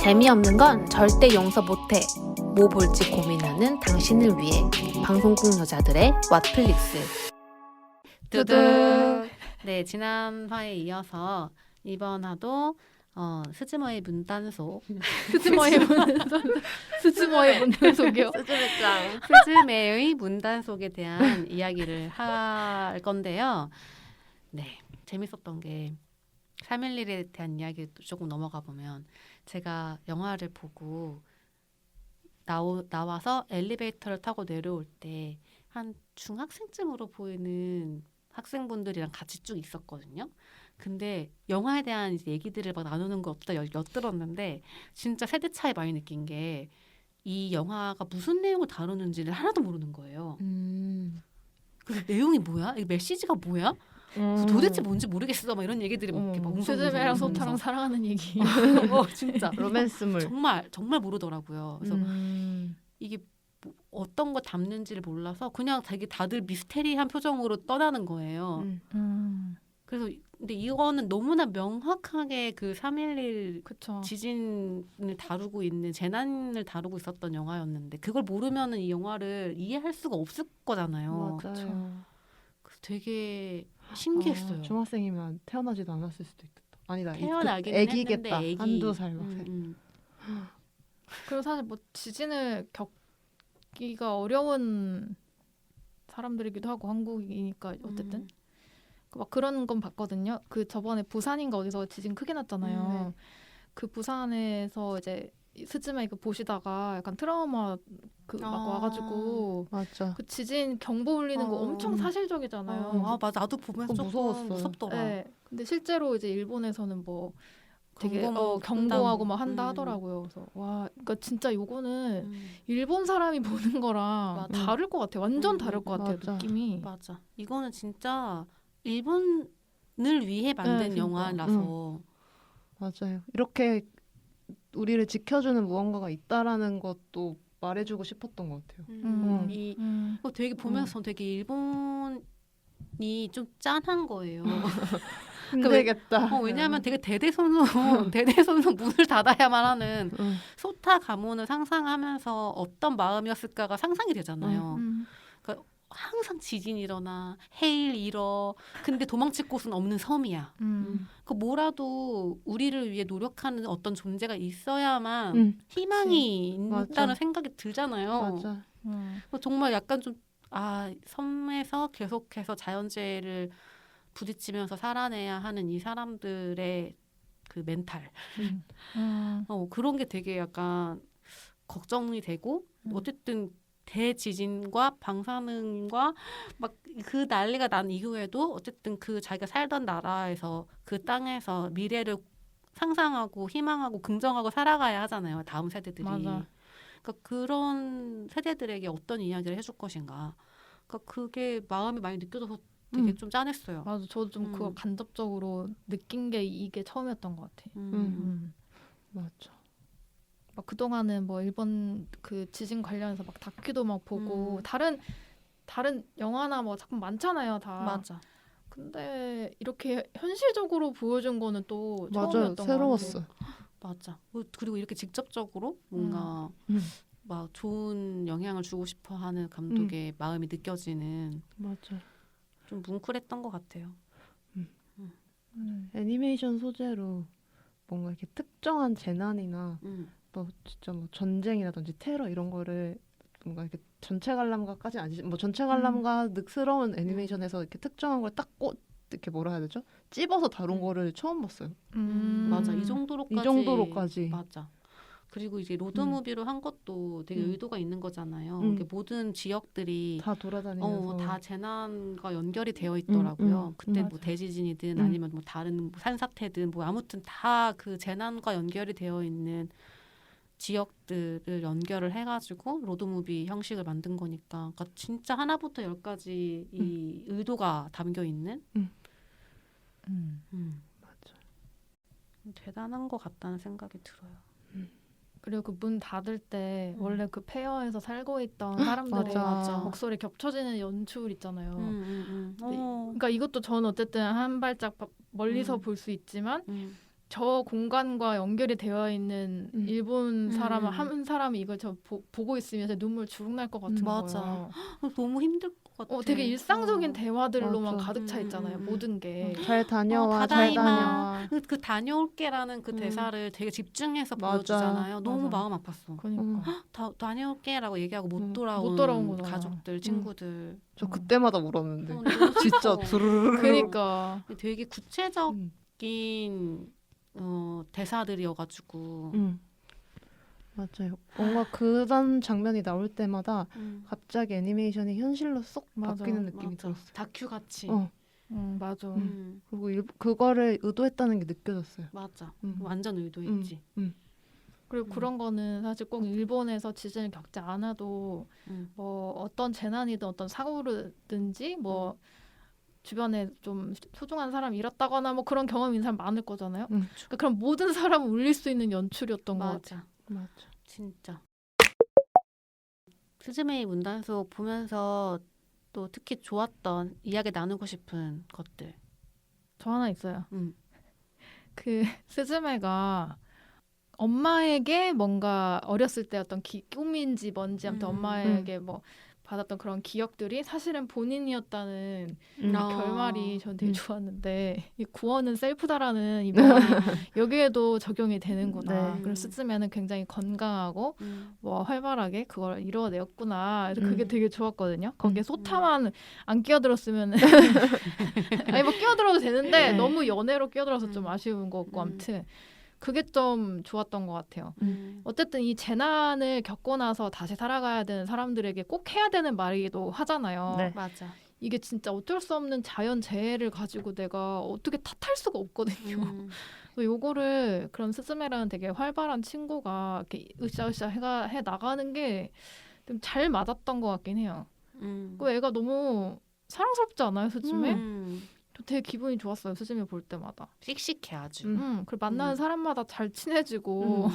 재미없는 건 절대 용서 못해. 뭐 볼지 고민하는 당신을 위해 방송국 여자들의 왓플릭스. 두두. 네, 지난 화에 이어서 이번 화도 스즈모의 문단속 스즈모의 문단속이요? 스즈메짱 스즈메의 문단속에 대한 이야기를 할 건데요. 네, 재밌었던 게 311에 대한 이야기 조금 넘어가 보면 제가 영화를 보고 나와서 엘리베이터를 타고 내려올 때 한 중학생쯤으로 보이는 학생분들이랑 같이 쭉 있었거든요. 근데 영화에 대한 이제 얘기들을 막 나누는 거 없다 엿들었는데 진짜 세대 차이 많이 느낀 게 이 영화가 무슨 내용을 다루는지를 하나도 모르는 거예요. 그 내용이 뭐야? 이 메시지가 뭐야? 도대체 뭔지 모르겠어. 막 이런 얘기들이 막 이렇게 막 스즈메랑 소타랑 사랑하는 얘기. 진짜 로맨스물. 정말 모르더라고요. 그래서 이게 어떤 거 담는지를 몰라서 그냥 되게 다들 미스테리한 표정으로 떠나는 거예요. 그래서 근데 이거는 너무나 명확하게 그 3.11 그쵸. 지진을 다루고 있는 재난을 다루고 있었던 영화였는데 그걸 모르면은 이 영화를 이해할 수가 없을 거잖아요. 맞아요. 그래서 되게 신기했어요. 중학생이면 태어나지도 않았을 수도 있겠다. 아니다. 태어나기는 애기겠다. 했는데 애기. 한두 살 막. 그리고 사실 뭐 지진을 겪기가 어려운 사람들이기도 하고 한국이니까 어쨌든 막 그런 건 봤거든요. 그 저번에 부산인가 어디서 지진 크게 났잖아요. 그 부산에서 이제 스즈메 이거 보시다가 약간 트라우마 막 와가지고 맞아. 그 지진 경보 울리는 거 엄청 사실적이잖아요. 맞아. 나도 보면서 조금 무서웠어요. 무섭더라. 네. 근데 실제로 이제 일본에서는 뭐 되게 경고만 경고하고 한다고. 막 한다 하더라고요. 그래서 와, 그러니까 진짜 요거는 일본 사람이 보는 거랑 맞아. 다를 것 같아요. 완전 다를 것 같아요. 맞아. 느낌이. 맞아. 이거는 진짜 일본을 위해 만든 그러니까. 영화라서 맞아요. 이렇게 우리를 지켜주는 무언가가 있다라는 것도 말해주고 싶었던 것 같아요. 이거 되게 보면서 되게 일본이 좀 짠한 거예요. 힘들겠다. 왜냐하면 되게 대대손손 문을 닫아야만 하는 소타 가문을 상상하면서 어떤 마음이었을까가 상상이 되잖아요. 그러니까 항상 지진이 일어나, 해일 일어. 근데 도망칠 곳은 없는 섬이야. 그 뭐라도 우리를 위해 노력하는 어떤 존재가 있어야만 희망이 있다는 맞아. 생각이 들잖아요. 맞아. 정말 약간 좀 섬에서 계속해서 자연재해를 부딪히면서 살아내야 하는 이 사람들의 그 멘탈 그런 게 되게 약간 걱정이 되고 어쨌든 대지진과 방사능과 막 그 난리가 난 이후에도 어쨌든 그 자기가 살던 나라에서 그 땅에서 미래를 상상하고 희망하고 긍정하고 살아가야 하잖아요. 다음 세대들이. 맞아. 그러니까 그런 세대들에게 어떤 이야기를 해줄 것인가. 그러니까 그게 마음이 많이 느껴져서 되게 좀 짠했어요. 맞아. 저도 좀 그거 간접적으로 느낀 게 이게 처음이었던 것 같아. 맞아. 막 그동안은 뭐 일본 그 지진 관련해서 막 다큐도 막 보고 다른 영화나 뭐 작품 많잖아요, 다. 맞아. 근데 이렇게 현실적으로 보여준 거는 또 맞아요. 처음이었던 것 새로웠어. 맞아. 그리고 이렇게 직접적으로 뭔가 막 좋은 영향을 주고 싶어하는 감독의 마음이 느껴지는 맞아. 좀 뭉클했던 것 같아요. 애니메이션 소재로 뭔가 이렇게 특정한 재난이나 뭐 진짜 뭐 전쟁이라든지 테러 이런 거를 뭔가 이렇게 전체 관람가까지 아니지 뭐 전체 관람가 늑스러운 애니메이션에서 이렇게 특정한 걸 딱 이렇게 뭐라 해야 되죠? 찝어서 다룬 거를 처음 봤어요. 맞아. 이 정도로까지. 맞아. 그리고 이제 로드무비로 한 것도 되게 의도가 있는 거잖아요. 이게 모든 지역들이 다 돌아다니면서 다 재난과 연결이 되어 있더라고요. 그때 뭐 대지진이든 아니면 뭐 다른 뭐 산사태든 뭐 아무튼 다 그 재난과 연결이 되어 있는 지역들을 연결을 해가지고 로드무비 형식을 만든 거니까 그러니까 진짜 하나부터 열까지 이 의도가 담겨 있는 맞아. 대단한 것 같다는 생각이 들어요. 그리고 그 문 닫을 때 원래 그 폐허에서 살고 있던 사람들의 맞아. 목소리 겹쳐지는 연출 있잖아요. 그러니까 이것도 저는 어쨌든 한 발짝 멀리서 볼 수 있지만 저 공간과 연결이 되어 있는 일본 사람 음. 한 사람이 이걸 보고 있으면 눈물 주룩 날 것 같은 맞아. 거예요. 너무 힘들 것 같아. 되게 일상적인 대화들로만 맞아. 가득 차 있잖아요. 모든 게. 잘 다녀와, 잘 다다이마. 다녀와. 그 다녀올게라는 그 대사를 되게 집중해서 맞아. 보여주잖아요. 너무 맞아. 마음 아팠어. 그러니까 다녀올게라고 얘기하고 못 돌아온 못 돌아온 거잖아. 가족들, 친구들. 저 그때마다 울었는데. 너무 진짜 슬퍼. 두루루루. 그러니까 되게 구체적인 대사들이어가지고. 맞아요. 뭔가 그런 장면이 나올 때마다 음. 갑자기 애니메이션이 현실로 쏙 맞아. 바뀌는 느낌이 맞아. 들었어요. 다큐 같이. 맞아. 그리고 그거를 의도했다는 게 느껴졌어요. 맞아. 완전 의도했지. 그리고 그런 거는 사실 꼭 일본에서 지진을 겪지 않아도 뭐 어떤 재난이든 어떤 사고든지 뭐 주변에 좀 소중한 사람이 잃었다거나 뭐 그런 경험이 있는 사람 많을 거잖아요. 그러니까 그럼 모든 사람을 울릴 수 있는 연출이었던 것 같아요. 맞아. 진짜. 스즈메의 문단속 보면서 또 특히 좋았던 이야기 나누고 싶은 것들. 저 하나 있어요. 음. 그 스즈메가 엄마에게 뭔가 어렸을 때 어떤 꿈인지 뭔지 아무튼 엄마에게 뭐 받았던 그런 기억들이 사실은 본인이었다는 결말이 전 되게 좋았는데 이 구원은 셀프다라는 이 말이 여기에도 적용이 되는구나. 네. 그래서 스즈메는 굉장히 건강하고 뭐 활발하게 그걸 이뤄냈구나. 그래서 그게 되게 좋았거든요. 거기에 소타만 안 끼어들었으면 아니 뭐 끼어들어도 되는데 너무 연애로 끼어들어서 좀 아쉬운 것 같고 아무튼 그게 좀 좋았던 것 같아요. 어쨌든 이 재난을 겪고 나서 다시 살아가야 되는 사람들에게 꼭 해야 되는 말이기도 하잖아요. 네. 맞아. 이게 진짜 어쩔 수 없는 자연 재해를 가지고 내가 어떻게 탓할 수가 없거든요. 요거를 그런 스즈메라는 되게 활발한 친구가 이렇게 으쌰으쌰 해 나가는 게 좀 잘 맞았던 것 같긴 해요. 그 애가 너무 사랑스럽지 않아요, 스즈메? 저 되게 기분이 좋았어요, 스즈메 볼 때마다. 씩씩해 아주. 그리고 만나는 사람마다 잘 친해지고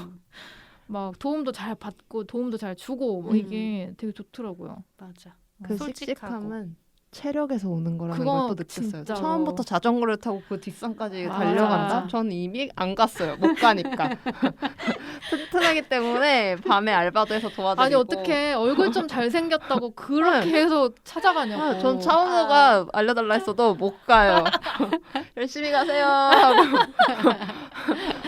막 도움도 잘 받고 도움도 잘 주고 뭐 이게 되게 좋더라고요. 맞아. 그 솔직하고. 씩씩함은 체력에서 오는 거라는 그거 걸 또 느꼈어요. 진짜로. 처음부터 자전거를 타고 그 뒷산까지 맞아. 달려간다? 전 이미 안 갔어요. 못 가니까. 튼튼하기 때문에 밤에 알바도 해서 도와드리고. 아니 어떻게 얼굴 좀 잘생겼다고 그렇게 해서 찾아가냐고. 전 차은우가 알려달라 했어도 못 가요. 열심히 가세요 하고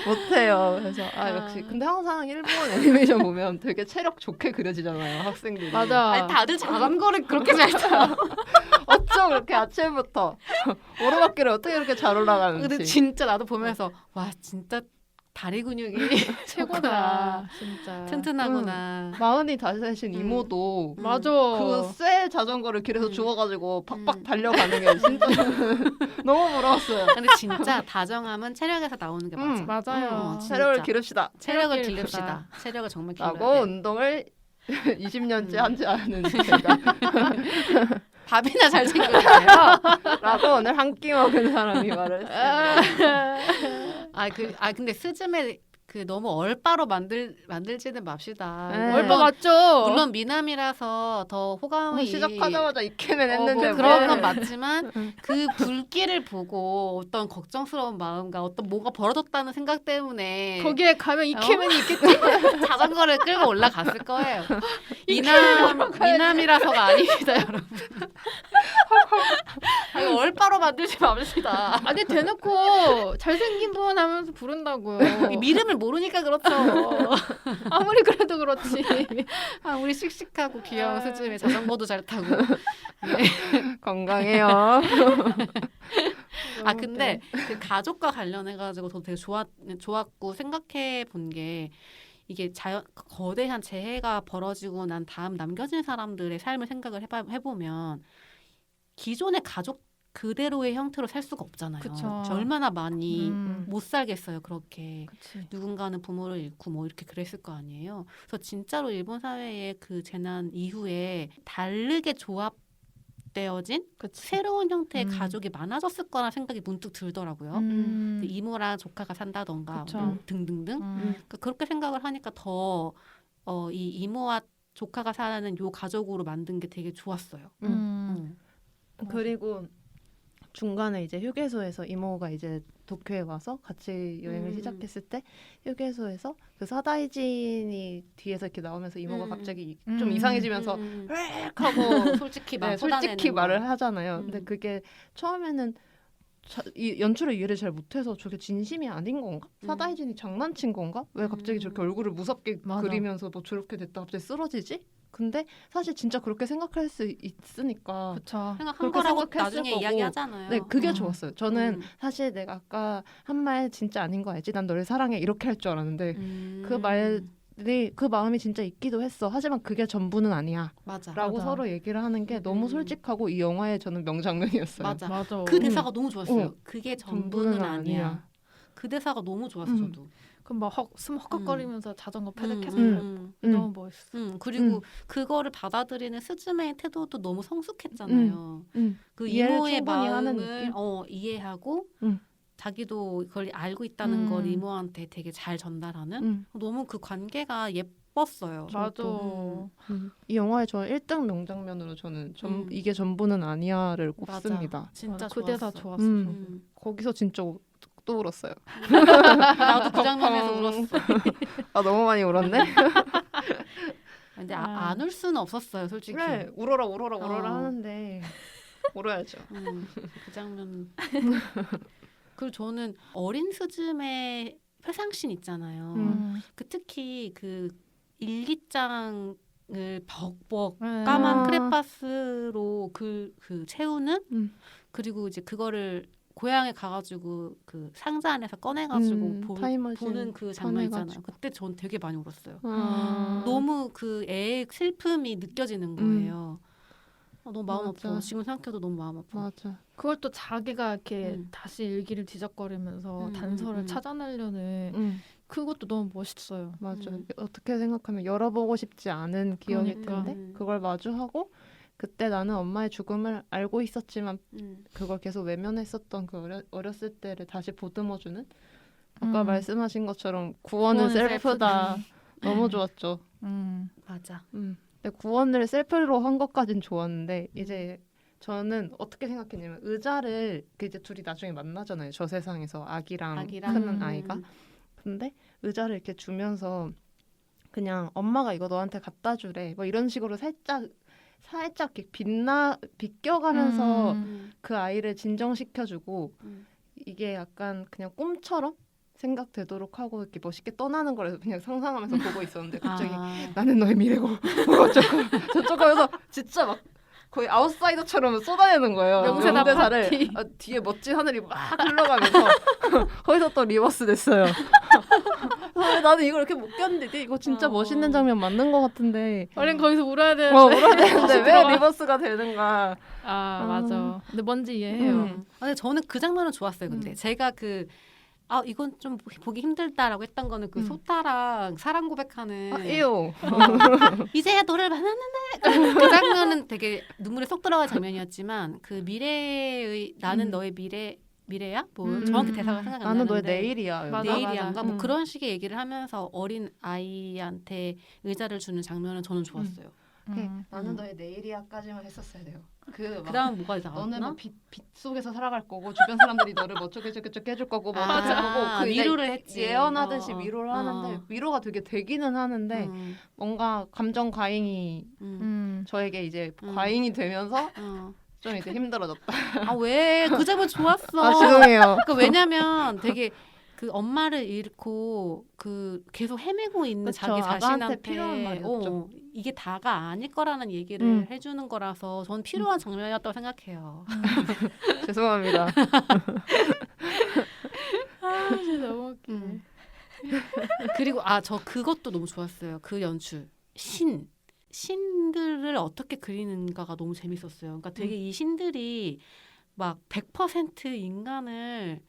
못해요. 그래서 역시 근데 항상 일본 애니메이션 보면 되게 체력 좋게 그려지잖아요, 학생들이. 맞아. 아니 다들 자전거를 그렇게 잘 타요. 어쩜 그렇게 아침부터 오르막길을 어떻게 그렇게 잘 올라가는지. 근데 진짜 나도 보면서 와 진짜 다리 근육이 최고다. 진짜. 튼튼하구나. 마흔이 다 되신 이모도 맞아. 그 쇠 자전거를 길에서 주워가지고 팍팍 달려가는 게 진짜 너무 부러웠어요. 근데 진짜 다정함은 체력에서 나오는 게 맞아. 맞아요. 진짜. 체력을 기릅시다. 체력을 체력을 기릅시다. 체력을 정말 길러야 라고 돼. 운동을 20년째 하지 않은 제가 밥이나 잘 챙겨야 돼요. 라고 오늘 한 끼 먹은 사람이 말을 했어요. 근데 스즈메 그 너무 얼빠로 만들지는 맙시다. 네. 얼마 맞죠? 물론 미남이라서 더 호감이 시작하자마자 이케맨 뭐 했는데 그런 왜. 건 맞지만 그 불길을 보고 어떤 걱정스러운 마음과 어떤 뭐가 벌어졌다는 생각 때문에 거기에 가면 이케맨이 있겠지. 자전거를 끌고 올라갔을 거예요. 미남이라서가 아닙니다, 여러분. 아니, 얼빠로 만들지 맙시다. 아니 대놓고 잘생긴 분 하면서 부른다고요. 이름을 모르니까 그렇죠. 아무리 그래도 그렇지. 우리 씩씩하고 귀여운 스즈메 자전거도 잘 타고. 건강해요. 근데 그 가족과 관련해가지고 저 되게 좋았고 생각해 본 게 이게 거대한 재해가 벌어지고 난 다음 남겨진 사람들의 삶을 생각을 해보면 기존의 가족 그대로의 형태로 살 수가 없잖아요. 그쵸. 얼마나 많이 못 살겠어요. 그렇게 그치. 누군가는 부모를 잃고 뭐 이렇게 그랬을 거 아니에요. 그래서 진짜로 일본 사회의 그 재난 이후에 다르게 조합되어진 그치. 새로운 형태의 가족이 많아졌을 거라는 생각이 문득 들더라고요. 이모랑 조카가 산다던가 그쵸. 뭐 등등등. 그러니까 그렇게 생각을 하니까 더 이 이모와 조카가 사는 요 가족으로 만든 게 되게 좋았어요. 그리고 중간에 이제 휴게소에서 이모가 이제 도쿄에 와서 같이 여행을 시작했을 때 휴게소에서 그 사다이진이 뒤에서 이렇게 나오면서 이모가 갑자기 좀 이상해지면서 획 하고 솔직히 네, 솔직히 말을 하잖아요. 근데 그게 처음에는 이 연출의 이해를 잘 못해서 저게 진심이 아닌 건가? 사다이진이 장난친 건가? 왜 갑자기 저렇게 얼굴을 무섭게 맞아. 그리면서 뭐 저렇게 됐다 갑자기 쓰러지지? 근데 사실 진짜 그렇게 생각할 수 있으니까 그쵸. 생각한 그렇게 거라고 생각했을 나중에 거고. 이야기하잖아요. 네, 그게 좋았어요. 저는 음. 사실 내가 아까 한 말 진짜 아닌 거 알지? 난 너를 사랑해 이렇게 할 줄 알았는데 그 말이 그 마음이 진짜 있기도 했어. 하지만 그게 전부는 아니야. 맞아. 라고 맞아. 서로 얘기를 하는 게 너무 솔직하고 이 영화의 저는 명장면이었어요. 맞아. 맞아. 그 대사가 너무 좋았어요. 어. 그게 전부는 아니야. 그 대사가 너무 좋았어 저도. 그럼 막 숨 헉헉거리면서 자전거 패드캐서 음. 너무 멋있어. 그리고 그거를 받아들이는 스즈메의 태도도 너무 성숙했잖아요. 그 이해를 이모의 충분히 하는 마음을 느낌? 이해하고 자기도 그걸 알고 있다는 걸 이모한테 되게 잘 전달하는 너무 그 관계가 예뻤어요. 맞아. 이 영화의 저 1등 명장면으로 저는 이게 전부는 아니야를 꼽습니다. 맞아. 진짜 그 대사 좋았어. 좋았어. 거기서 진짜 또 울었어요. 나도 그 장면에서 울었어. 아 너무 많이 울었네. 근데 안 울 수는 없었어요, 솔직히. 그래 울어라 하는데 울어야죠. 그 장면. 그리고 저는 어린 스즈메 회상씬 있잖아요. 그 특히 그 일기장을 벅벅 까만 크레파스로 그 채우는 그리고 이제 그거를 고향에 가가지고 그 상자 안에서 꺼내가지고 보는 그 장면 있잖아요. 그때 전 되게 많이 울었어요. 너무 그 애의 슬픔이 느껴지는 거예요. 너무 마음 아파. 지금 생각해도 너무 마음 아파. 맞아. 그걸 또 자기가 이렇게 다시 일기를 뒤적거리면서 단서를 찾아내려는 그것도 너무 멋있어요. 맞아. 어떻게 생각하면 열어보고 싶지 않은 기억일 그러니까. 텐데 그걸 마주하고 그때 나는 엄마의 죽음을 알고 있었지만 그걸 계속 외면했었던 그 어렸을 때를 다시 보듬어주는 아까 말씀하신 것처럼 구원은 셀프다. 너무 좋았죠. 맞아. 근데 구원을 셀프로 한 것까진 좋았는데 이제 저는 어떻게 생각했냐면 의자를 이제 둘이 나중에 만나잖아요. 저 세상에서 아기랑 큰 아이가. 근데 의자를 이렇게 주면서 그냥 엄마가 이거 너한테 갖다 주래. 뭐 이런 식으로 살짝 이렇게 비껴가면서 그 아이를 진정시켜주고 이게 약간 그냥 꿈처럼 생각되도록 하고 이렇게 멋있게 떠나는 걸 그냥 상상하면서 보고 있었는데 갑자기 나는 너의 미래고 저쪽 하면서 진짜 막 거의 아웃사이더처럼 쏟아내는 거예요. 명대사를 뒤에 멋진 하늘이 막 흘러가면서 거기서 또 리버스 됐어요. 나는 이걸 이렇게 못 견디지. 이거 진짜 멋있는 장면 맞는 것 같은데. 얼른 거기서 울어야 되는데. 울어야 되는데 왜 리버스가 되는가. 맞아. 근데 뭔지 이해해요. 근데 저는 그 장면은 좋았어요. 근데 제가 이건 좀 보기 힘들다라고 했던 거는 그 소타랑 사랑 고백하는 이제야 너를 만났는데 그 장면은 되게 눈물이 쏙 들어간 장면이었지만 그 미래의 나는 너의 미래야? 뭐 정확히 대사가 생각이 안 나는데 나는 너의 내일이야. 내일이야인가? 뭐 그런 식의 얘기를 하면서 어린 아이한테 의자를 주는 장면은 저는 좋았어요. 나는 너의 내일이야까지만 했었어야 돼요. 그다음 뭐가 나왔나? 너는 뭐 빛 속에서 살아갈 거고 주변 사람들이 너를 뭐 어쩌게 해줄 거고 뭐 어쩔 거고 그 위로를 했지. 예언하듯이 위로를 하는데 위로가 되게 되기는 하는데 뭔가 감정 과잉이 저에게 이제 과잉이 되면서 좀 이제 힘들어졌다. 왜? 그 장면 좋았어. 죄송해요. 왜냐면 되게 그 엄마를 잃고 그 계속 헤매고 있는 그쵸, 자기 자신한테 필요한 말이었죠. 이게 다가 아닐 거라는 얘기를 해주는 거라서 전 필요한 장면이었다고 생각해요. 죄송합니다. 진짜 너무 웃겨. 그리고 저 그것도 너무 좋았어요. 그 연출 신들을 어떻게 그리는가가 너무 재밌었어요. 그러니까 되게 이 신들이 막 100% 인간을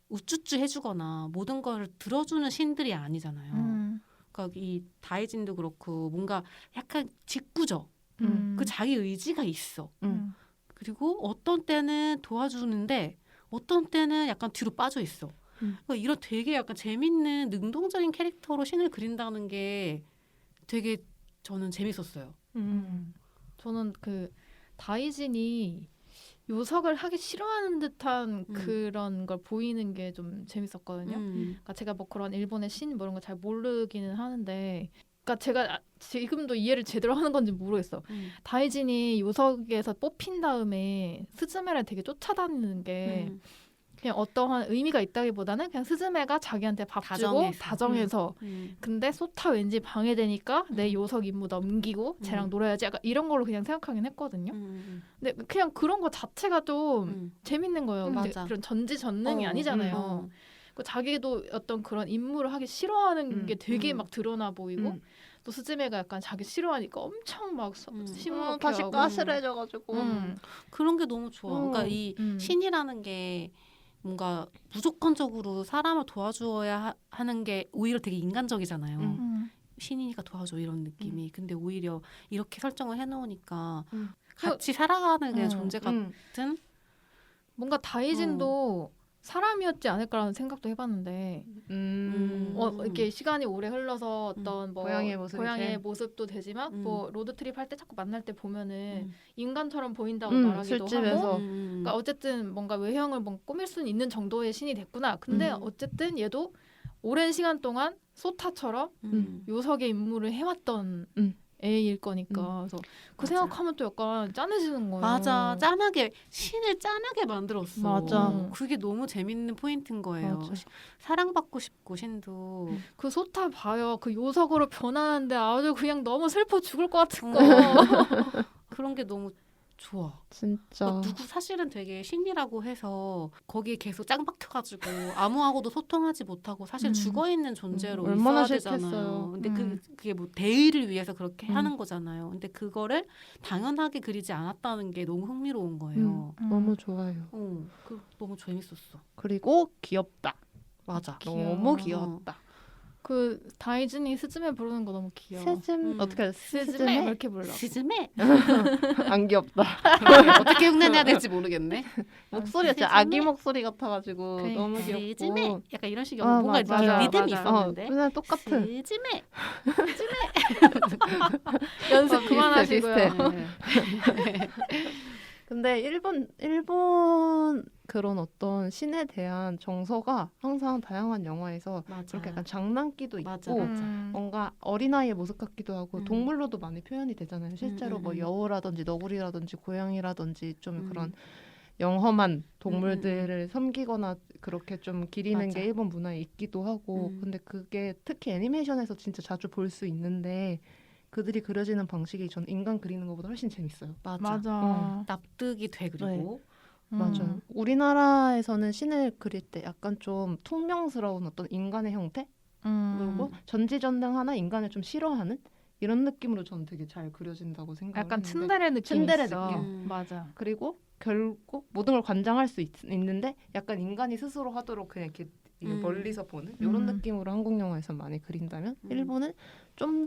우쭈쭈 해주거나 모든 걸 들어주는 신들이 아니잖아요. 그러니까 이 다이진도 그렇고 뭔가 약간 직구적. 그 자기 의지가 있어. 그리고 어떤 때는 도와주는데 어떤 때는 약간 뒤로 빠져 있어. 그러니까 이런 되게 약간 재밌는 능동적인 캐릭터로 신을 그린다는 게 되게 저는 재밌었어요. 저는 그 다이진이 요석을 하기 싫어하는 듯한 그런 걸 보이는 게 좀 재밌었거든요. 그러니까 제가 뭐 그런 일본의 신 뭐 이런 거 잘 모르기는 하는데, 그러니까 제가 지금도 이해를 제대로 하는 건지 모르겠어. 다이진이 요석에서 뽑힌 다음에 스즈메를 되게 쫓아다니는 게 그냥 어떠한 의미가 있다기보다는 그냥 스즈메가 자기한테 밥 주고 다정해서 근데 소타 왠지 방해되니까 내 요석 임무 넘기고 쟤랑 놀아야지 약간 이런 걸로 그냥 생각하긴 했거든요. 근데 그냥 그런 거 자체가 좀 재밌는 거예요. 맞아. 그런 전지전능이 아니잖아요. 그 자기도 어떤 그런 임무를 하기 싫어하는 게 되게 막 드러나 보이고 또 스즈메가 약간 자기 싫어하니까 엄청 막 시무룩해하고 다시 까슬해져가지고 그런 게 너무 좋아. 그러니까 이 신이라는 게 뭔가 무조건적으로 사람을 도와주어야 하는 게 오히려 되게 인간적이잖아요. 신이니까 도와줘 이런 느낌이. 근데 오히려 이렇게 설정을 해놓으니까 같이 살아가는 그냥 존재 같은 뭔가 다이진도 사람이었지 않을까라는 생각도 해봤는데 이렇게 시간이 오래 흘러서 어떤 뭐 고양이의 모습도 되지만 뭐 로드트립 할 때 자꾸 만날 때 보면은 인간처럼 보인다고 말하기도 술집에서. 하고 그러니까 어쨌든 뭔가 외형을 뭔가 꾸밀 수는 있는 정도의 신이 됐구나. 근데 어쨌든 얘도 오랜 시간 동안 소타처럼 요석의 임무를 해왔던 애일 거니까 그래서 그 맞아. 생각하면 또 약간 짠해지는 거예요. 맞아. 짠하게 신을 짠하게 만들었어. 맞아. 그게 너무 재밌는 포인트인 거예요. 맞아. 사랑받고 싶고 신도 그 소타 봐요. 그 요석으로 변하는데 아주 그냥 너무 슬퍼 죽을 것 같은 거. 그런 게 너무 좋아. 진짜. 누구 사실은 되게 신이라고 해서 거기에 계속 짱 박혀가지고 아무하고도 소통하지 못하고 사실 죽어있는 존재로 얼마나 있어야 싫겠어요. 되잖아요. 근데 그게 뭐 대의를 위해서 그렇게 하는 거잖아요. 근데 그거를 당연하게 그리지 않았다는 게 너무 흥미로운 거예요. 너무 좋아요. 너무 재밌었어. 그리고 귀엽다. 맞아. 너무 귀엽다. 그 다이진이 스즈메 부르는 거 너무 귀여워. 어떻게 해요? 스즈메 이렇게 불러. 스즈메? 안 귀엽다. 어떻게 흉내내야 될지 모르겠네. 목소리가 진짜 아기 목소리 같아가지고 그러니까. 너무 귀엽고. 스즈메? 약간 이런 식이었는데 뭔가 맞아, 리듬이 맞아. 있었는데 그냥 똑같은. 스즈메? 연습 그만하시고요. 네. 근데 일본 그런 어떤 신에 대한 정서가 항상 다양한 영화에서 그렇게 약간 장난기도 있고 맞아. 뭔가 어린아이의 모습 같기도 하고 동물로도 많이 표현이 되잖아요. 실제로 뭐 여우라든지 너구리라든지 고양이라든지 좀 그런 영험한 동물들을 섬기거나 그렇게 좀 기리는 맞아. 게 일본 문화에 있기도 하고 근데 그게 특히 애니메이션에서 진짜 자주 볼 수 있는데 그들이 그려지는 방식이 전 인간 그리는 것보다 훨씬 재밌어요. 맞아. 납득이 돼 그리고 맞아요. 우리나라에서는 신을 그릴 때 약간 좀 퉁명스러운 어떤 인간의 형태 그리고 전지전능하나 인간을 좀 싫어하는 이런 느낌으로 저는 되게 잘 그려진다고 생각을 약간 했는데 츤데레 느낌 츤데레 있어. 느낌. 맞아. 그리고 결국 모든 걸 관장할 수 있는데 약간 인간이 스스로 하도록 그냥 이렇게 멀리서 보는 이런 느낌으로 한국 영화에서 많이 그린다면 일본은 좀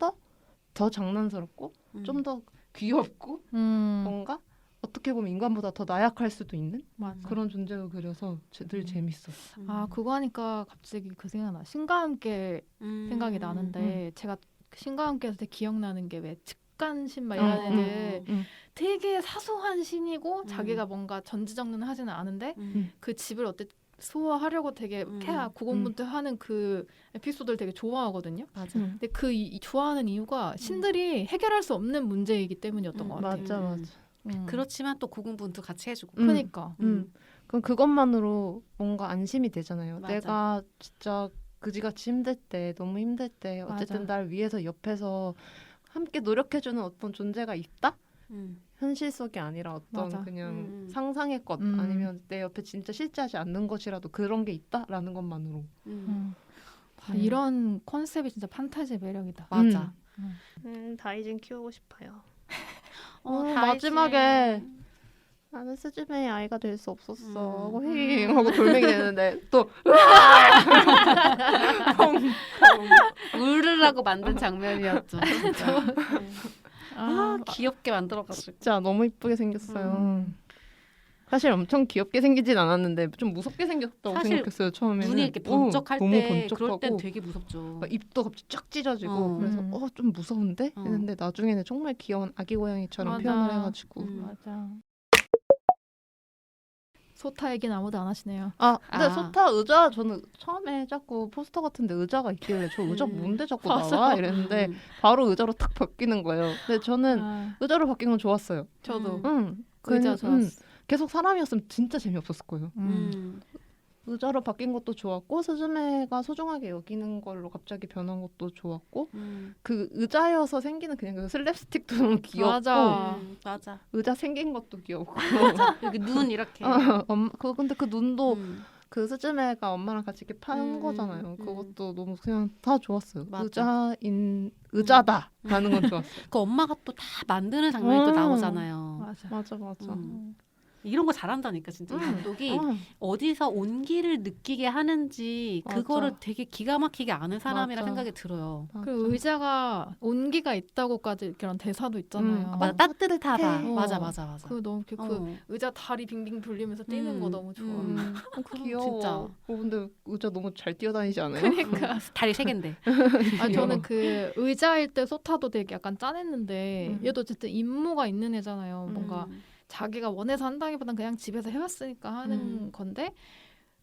더 장난스럽고 좀 더 귀엽고 뭔가 어떻게 보면 인간보다 더 나약할 수도 있는 맞아. 그런 존재로 그려서 늘 재밌어. 아 그거 하니까 갑자기 그 생각나. 신과 함께 생각이 나는데 제가 신과 함께에서 되게 기억나는 게 왜 측간신 막 이런 애들 되게 사소한 신이고 자기가 뭔가 전지전능하지는 않은데 그 집을 소화하려고 되게 고군분투하는 그 에피소드를 되게 좋아하거든요. 맞아. 근데 좋아하는 이유가 신들이 해결할 수 없는 문제이기 때문이었던 것 같아요. 맞아. 그렇지만 또 고군분투 같이 해주고. 그러니까. 그럼 그것만으로 뭔가 안심이 되잖아요. 맞아. 내가 진짜 그지같이 힘들 때 너무 힘들 때 어쨌든 맞아. 날 위해서 옆에서 함께 노력해주는 어떤 존재가 있다? 현실 속이 아니라 어떤 맞아. 그냥 상상의 것 아니면 내 옆에 진짜 실제하지 않는 것이라도 그런 게 있다라는 것만으로 이런 컨셉이 진짜 판타지 매력이다. 맞아. 다이진 키우고 싶어요. 다이진. 마지막에 나는 스즈메의 아이가 될 수 없었어 하고 힝 하고 돌멩이 내는데 또 울으라고 만든 장면이었죠. 진짜. 귀엽게 만들어가지고. 진짜 너무 이쁘게 생겼어요. 사실 엄청 귀엽게 생기진 않았는데 좀 무섭게 생겼다고 사실 생각했어요 처음에는. 눈이 이렇게 번쩍할 너무 때 번쩍하고 그럴 땐 되게 무섭죠. 막 입도 갑자기 쫙 찢어지고 그래서 좀 무서운데 했는데 나중에는 정말 귀여운 아기 고양이처럼 맞아. 표현을 해가지고 맞아. 소타 얘기는 아무도 안 하시네요. 근데 아. 소타 의자 저는 처음에 자꾸 포스터 같은데 의자가 있길래 저 의자 뭔데 자꾸 나와 이랬는데 바로 의자로 탁 바뀌는 거예요. 근데 저는 의자로 바뀐 건 좋았어요. 저도 그냥, 의자 좋았어. 계속 사람이었으면 진짜 재미없었을 거예요. 음. 의자로 바뀐 것도 좋았고 스즈메가 소중하게 여기는 걸로 갑자기 변한 것도 좋았고 그 의자여서 생기는 그냥 그 슬랩스틱도 너무 귀엽고 맞아. 맞아. 의자 생긴 것도 귀엽고 여기 눈 이렇게. 근데 그 눈도 음. 그 스즈메가 엄마랑 같이 이렇게 판 거잖아요. 그것도 너무 그냥 다 좋았어요. 맞아. 의자다라는 건 좋았어요. 그 엄마가 또 다 만드는 장면이 또 나오잖아요. 맞아. 맞아. 이런 거 잘한다니까 진짜 이 감독이 어디서 온기를 느끼게 하는지 맞아. 그거를 되게 기가 막히게 아는 사람이라 맞아. 생각이 들어요. 그 의자가 온기가 있다고까지 그런 대사도 있잖아요. 맞아, 따뜻하다. 어. 맞아. 그 너무 그 의자 다리 빙빙 돌리면서 뛰는 거 너무 좋아. 귀여워. 진짜. 근데 의자 너무 잘 뛰어다니지 않아요? 그러니까 다리 세 개인데. 저는 그 의자일 때 소타도 되게 약간 짠했는데 얘도 어쨌든 임무가 있는 애잖아요. 뭔가 자기가 원해서 한다기보단 그냥 집에서 해왔으니까 하는 건데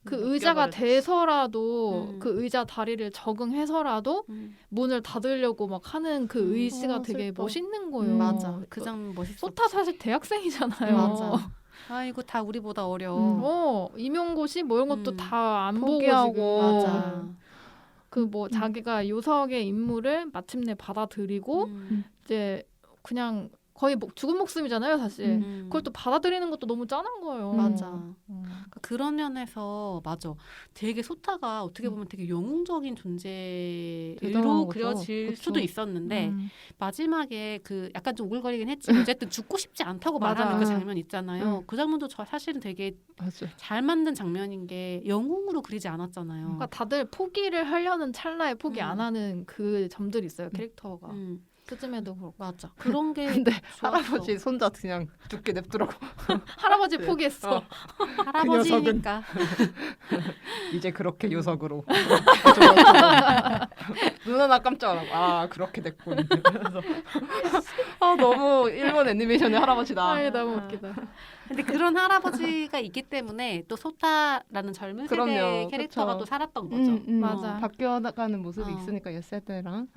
그 의자가 돼서라도 그 의자 다리를 적응해서라도 문을 닫으려고 막 하는 그 의지가 되게 슬퍼. 멋있는 거예요. 맞아. 그 장면 멋있어. 소타 사실 대학생이잖아요. 맞아. 아이고 다 우리보다 어려. 임용고시 뭐 이런 것도 다 안 보고 포기하고. 지금 맞아. 그 뭐 자기가 요석의 임무를 마침내 받아들이고 이제 그냥 거의 죽은 목숨이잖아요, 사실. 그걸 또 받아들이는 것도 너무 짠한 거예요. 맞아. 그러니까 그런 면에서 맞아. 되게 소타가 어떻게 보면 되게 영웅적인 존재로 대단한 그려질 거죠. 수도 그쵸. 있었는데 마지막에 그 약간 좀 오글거리긴 했지만 어쨌든 죽고 싶지 않다고 말하는 맞아. 그 장면 있잖아요. 그 장면도 사실은 되게 맞아. 잘 만든 장면인 게 영웅으로 그리지 않았잖아요. 그러니까 다들 포기를 하려는 찰나에 포기 안 하는 그 점들이 있어요, 캐릭터가. 스즈메도 그렇고. 맞아. 그런 게 근데 좋았어. 할아버지 손자 그냥 죽게 냅두라고. 할아버지 포기했어. 할아버지니까. 이제 그렇게 요석으로. 눈 하나 깜짝 안 하고 그렇게 됐군. 그래서 너무 일본 애니메이션의 할아버지다. 아이, 너무 웃기다. 근데 그런 할아버지가 있기 때문에 또 소타라는 젊은 세대 그럼요. 캐릭터가 그쵸. 또 살았던 거죠. 맞아. 바뀌어가는 모습이 어. 있으니까 옛 세대랑.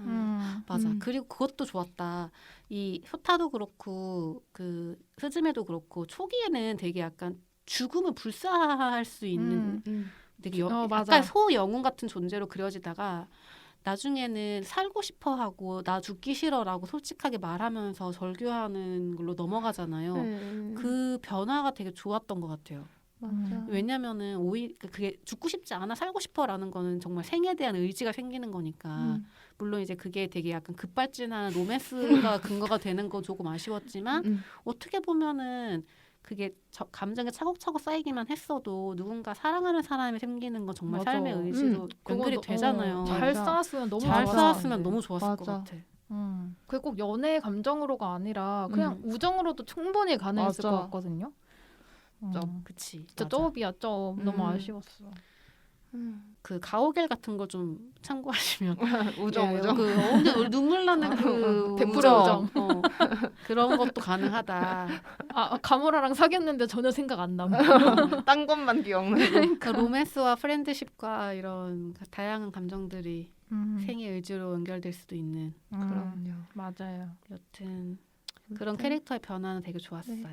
맞아. 그리고 그것도 좋았다. 이 소타도 그렇고 그 스즈메도 그렇고 초기에는 되게 약간 죽음을 불사할 수 있는 되게 맞아. 약간 소영웅 같은 존재로 그려지다가 나중에는 살고 싶어 하고 나 죽기 싫어라고 솔직하게 말하면서 절규하는 걸로 넘어가잖아요. 그 변화가 되게 좋았던 것 같아요. 맞아. 왜냐면은 오히려 그게 죽고 싶지 않아 살고 싶어라는 거는 정말 생에 대한 의지가 생기는 거니까 물론 이제 그게 되게 약간 급발진한 로맨스가 근거가 되는 건 조금 아쉬웠지만 어떻게 보면은 그게 감정이 차곡차곡 쌓이기만 했어도 누군가 사랑하는 사람이 생기는 건 정말 맞아. 삶의 의지로 연결이 되잖아요. 잘 맞아. 쌓았으면 너무 잘 좋았을 쌓았으면 텐데. 너무 좋았을 것 맞아. 같아. 그게 꼭 연애 감정으로가 아니라 그냥 우정으로도 충분히 가능했을 맞아. 것 같거든요. 그치. 진짜 맞아. 쩝이야 쩝. 너무 아쉬웠어. 그 가오갤 같은 거 좀 참고하시면 우정. 그 완전 눈물 나는 그 100% 우정. 그런 것도 가능하다. 가무라랑 사귀었는데 전혀 생각 안 남. 딴 것만 기억나고. 그러니까 로맨스와 프렌드십과 이런 다양한 감정들이 생의 의지로 연결될 수도 있는. 그럼요. 맞아요. 여튼 그런 캐릭터의 변화는 되게 좋았어요.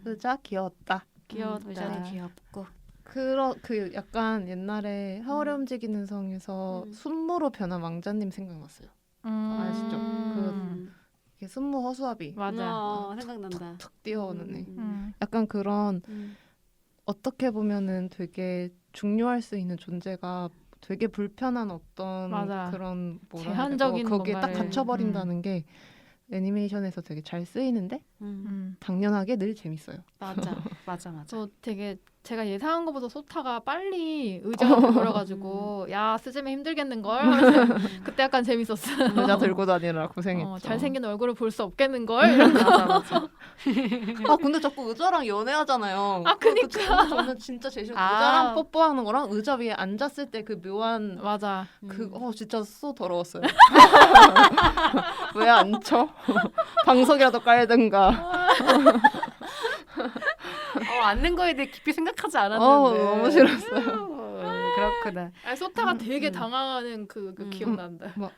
의자 귀여웠다. 귀여웠다. 의자도 귀엽고. 그 약간 옛날에 하울의 움직이는 성에서 순무로 변한 왕자님 생각났어요. 아시죠? 이게 순무 허수아비 맞아. 생각난다. 툭 뛰어오는 애. 약간 그런 어떻게 보면은 되게 중요할 수 있는 존재가 되게 불편한 어떤 맞아. 그런 제한적인 거기에 딱 뭔가를. 갇혀버린다는 게 애니메이션에서 되게 잘 쓰이는데 당연하게 늘 재밌어요. 맞아. 저 되게 제가 예상한 것보다 소타가 빨리 의자가 버려가지고 야 스즈메 힘들겠는걸 그때 약간 재밌었어요. 의자 들고 다니느라 고생했죠. 잘생긴 얼굴을 볼 수 없겠는걸 이런 거. 맞아. 근데 자꾸 의자랑 연애하잖아요. 그니까. 저는 진짜 제일 싫어. 의자랑 뽀뽀하는 거랑 의자 위에 앉았을 때 그 묘한 맞아. 진짜 쏘 더러웠어요. 왜 안 쳐? 방석이라도 깔든가. 앉는 거에 대해 깊이 생각하지 않았는데. 너무 싫었어요. 그렇구나. 아니, 소타가 되게 당황하는 그 기억난다. 막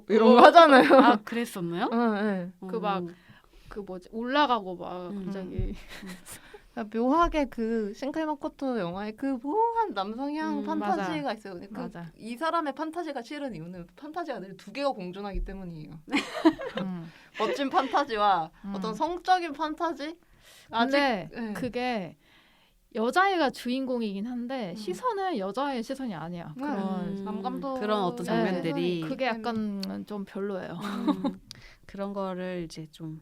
이런 거 하잖아요. 아 그랬었나요? 네. 그 막 그 뭐지 올라가고 막 갑자기 묘하게 그 신카이 마코토 영화에 그 묘한 남성향 판타지가 맞아. 있어요. 맞아. 이 사람의 판타지가 싫은 이유는 판타지가 늘 두 개가 공존하기 때문이에요. 멋진 판타지와 어떤 성적인 판타지. 근데 네. 그게 여자애가 주인공이긴 한데 시선은 여자의 시선이 아니야. 그런 남감도 그런 어떤 장면들이 그게 약간 좀 별로예요. 그런 거를 이제 좀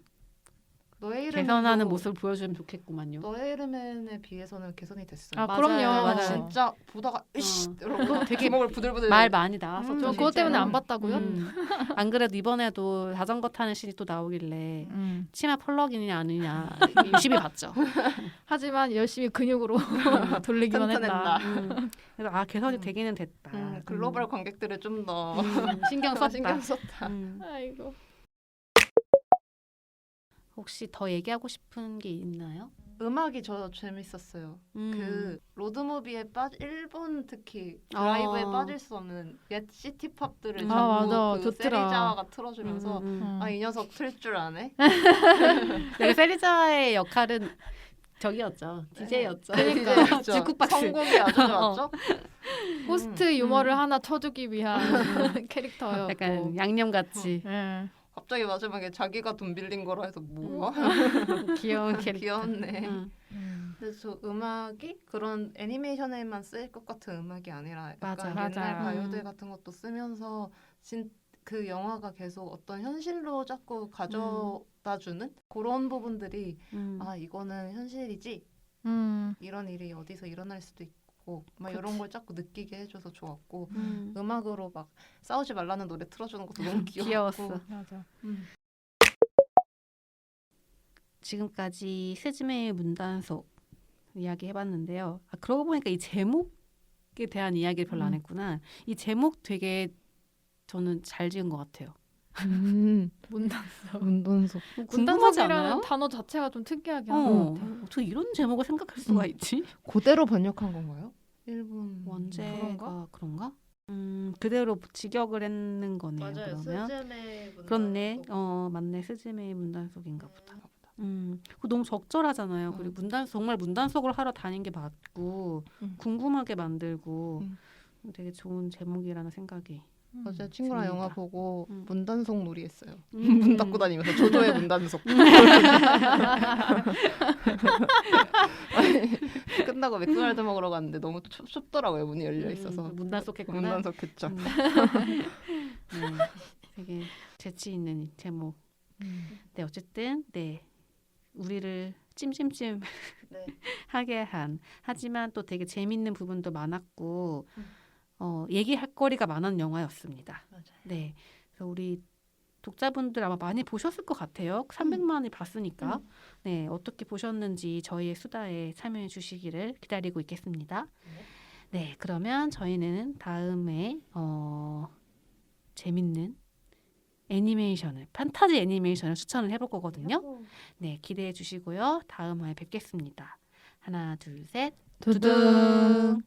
너의 이름은 개선하는 모습을 보여주면 좋겠구만요. 너의 이름에 비해서는 개선이 됐어요. 아 맞아요, 그럼요. 맞아요. 진짜 보다가 으씨 이러고 되게 목을 부들부들 말 많이 나왔었죠. 저 그것 때문에 안 봤다고요? 안 그래도 이번에도 자전거 타는 씬이 또 나오길래 치마 펄럭이냐 아니냐 유심히 봤죠. 하지만 열심히 근육으로 돌리기만 했다. 그래서 개선이 되기는 됐다. 글로벌 관객들을 좀 더 신경 썼다. 신경 썼다. 아이고. 혹시 더 얘기하고 싶은 게 있나요? 음악이 저 재밌었어요. 그 로드무비에 일본 특히 아. 드라이브에 빠질 수 없는 옛 시티 팝들을 자꾸 맞아. 그 좋더라. 세리자와가 틀어주면서 아 이 녀석 틀 줄 아네. 네, 세리자의 역할은 저기였죠. DJ였죠. 그러니까 주쿡박스. 성공이 아주 좋았죠. 호스트 유머를 하나 쳐주기 위한 캐릭터였고. 약간 양념같이 예. 갑자기 마지막에 자기가 돈 빌린 거라 해서 뭐야? 귀여운 캐릭터. 귀엽네. 응. 근데 저 음악이 그런 애니메이션에만 쓰일 것 같은 음악이 아니라 약간 맞아. 옛날 가요들 같은 것도 쓰면서 그 영화가 계속 어떤 현실로 자꾸 가져다주는 그런 부분들이 아 이거는 현실이지 이런 일이 어디서 일어날 수도 있고 막 이런 걸 자꾸 느끼게 해줘서 좋았고 음악으로 막 싸우지 말라는 노래 틀어주는 것도 너무 귀여웠어. 맞아. 지금까지 스즈메의 문단속 이야기 해봤는데요. 그러고 보니까 이 제목에 대한 이야기를 별로 안 했구나. 이 제목 되게 저는 잘 지은 것 같아요. 문단속. 문단속. 궁금하지 문단속이라는 않아요? 단어 자체가 좀 특이하긴 한 것 같아. 어떻게 이런 제목을 생각할 수가 있지? 그대로 번역한 건가요? 일본 원제가 그런가? 그대로 직역을 했는 거네요. 그러면 스즈메 그렇네. 맞네. 스즈메의 문단속인가 보다. 그거 너무 적절하잖아요. 그리고 정말 문단속을 하러 다닌 게 맞고 궁금하게 만들고 되게 좋은 제목이라는 생각이. 어제 친구랑 듭니다. 영화 보고 음. 문단속 놀이 했어요. 문 닫고 다니면서 조조의 문단속. 아니, 끝나고 맥도날드 먹으러 갔는데 너무 춥더라고요. 문이 열려 있어서. 문단속했구나. 문단속했죠. 되게 재치 있는 제목. 네, 어쨌든 네 우리를 찜찜찜 네. 하게 한 하지만 또 되게 재밌는 부분도 많았고 얘기할 거리가 많은 영화였습니다. 맞아요. 네, 그래서 우리 독자분들 아마 많이 보셨을 것 같아요. 300만이 봤으니까. 네, 어떻게 보셨는지 저희의 수다에 참여해 주시기를 기다리고 있겠습니다. 네, 그러면 저희는 다음에 재밌는 애니메이션을 판타지 애니메이션을 추천을 해볼 거거든요. 네, 기대해 주시고요. 다음 화에 뵙겠습니다. 하나, 둘, 셋. 두둥.